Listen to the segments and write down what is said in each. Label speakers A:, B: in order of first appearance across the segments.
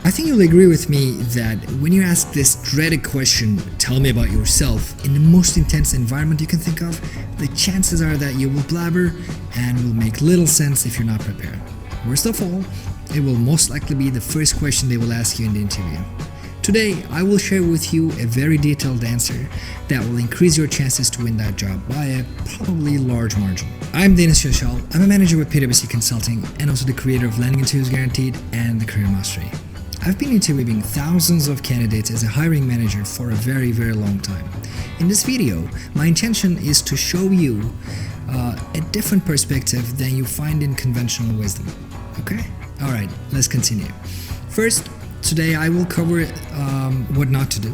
A: I think you'll agree with me that when you ask this dreaded question, tell me about yourself, in the most intense environment you can think of, the chances are that you will blabber and will make little sense if you're not prepared. Worst of all, it will most likely be the first question they will ask you in the interview. Today, I will share with you a very detailed answer that will increase your chances to win that job by a probably large margin. I'm Deniz Salal. I'm a manager with PwC Consulting and also the creator of Landing Interviews Guaranteed and the Career Mastery. I've been interviewing thousands of candidates as a hiring manager for a very long time. In this video, my intention is to show you a different perspective than you find in conventional wisdom. Okay? Alright, let's continue. First, today I will cover what not to do.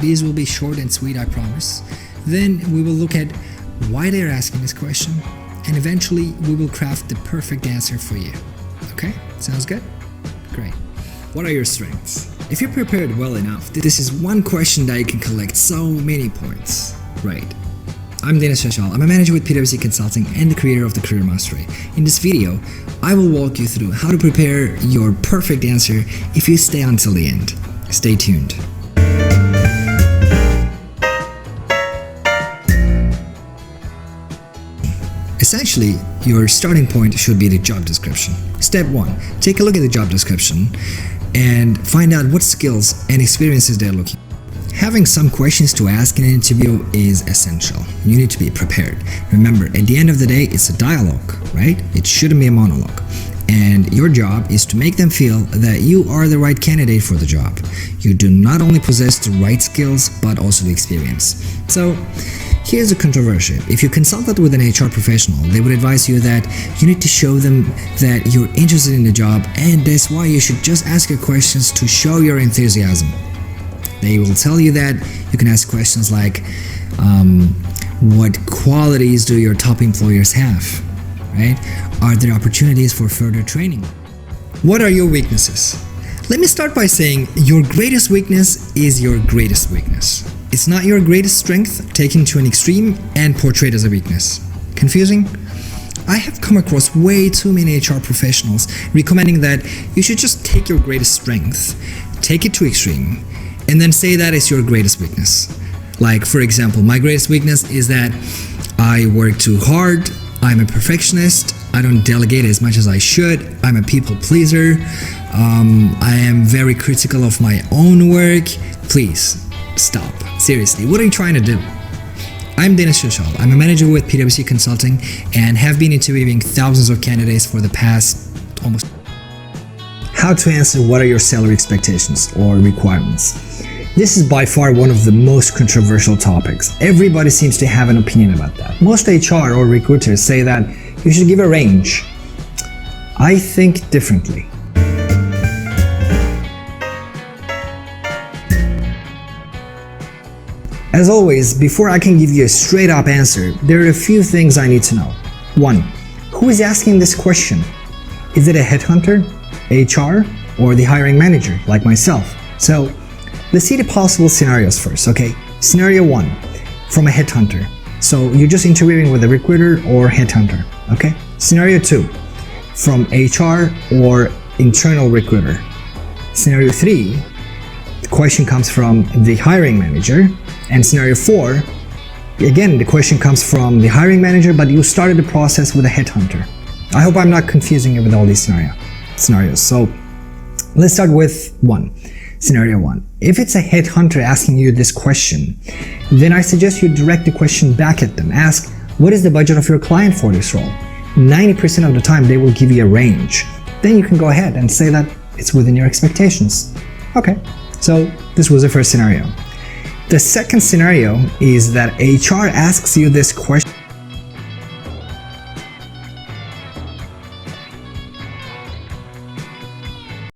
A: These will be short and sweet, I promise. Then we will look at why they're asking this question, and eventually we will craft the perfect answer for you. Okay? Sounds good? Great. What are your strengths? If you're prepared well enough, this is one question that you can collect so many points. Right. I'm Deniz Salal. I'm a manager with PwC Consulting and the creator of the Career Mastery. In this video, I will walk you through how to prepare your perfect answer if you stay until the end. Stay tuned. Essentially, your starting point should be the job description. Step 1. Take a look at the job description and find out what skills and experiences they're looking for. Having some questions to ask in an interview is essential. You need to be prepared. Remember, at the end of the day, it's a dialogue, right? It shouldn't be a monologue. And your job is to make them feel that you are the right candidate for the job. You do not only possess the right skills, but also the experience. So, here's a controversy. If you consulted with an HR professional, they would advise you that you need to show them that you're interested in the job, and that's why you should just ask your questions to show your enthusiasm. They will tell you that you can ask questions like, what qualities do your top employers have? Right? Are there opportunities for further training? What are your weaknesses? Let me start by saying your greatest weakness is your greatest weakness. It's not your greatest strength taken to an extreme and portrayed as a weakness. Confusing? I have come across way too many HR professionals recommending that you should just take your greatest strength, take it to extreme, and then say that is your greatest weakness. Like, for example, my greatest weakness is that I work too hard, I'm a perfectionist, I don't delegate as much as I should, I'm a people pleaser, I am very critical of my own work. Please, stop. Seriously, what are you trying to do? I'm Deniz Salal. I'm a manager with PwC Consulting and have been interviewing thousands of candidates for the past almost... How to answer what are your salary expectations or requirements? This is by far one of the most controversial topics. Everybody seems to have an opinion about that. Most HR or recruiters say that you should give a range. I think differently. As always, before I can give you a straight up answer, there are a few things I need to know. 1. Who is asking this question? Is it a headhunter, HR, or the hiring manager, like myself? So, let's see the possible scenarios first, okay? Scenario 1, from a headhunter. So, you're just interviewing with a recruiter or headhunter, okay? Scenario 2, from HR or internal recruiter. Scenario 3, the question comes from the hiring manager. And scenario 4, again, the question comes from the hiring manager, but you started the process with a headhunter. I hope I'm not confusing you with all these scenarios. So let's start with scenario 1. If it's a headhunter asking you this question, then I suggest you direct the question back at them. Ask, what is the budget of your client for this role? 90% of the time, they will give you a range. Then you can go ahead and say that it's within your expectations. Okay, so this was the first scenario. The second scenario is that HR asks you this question.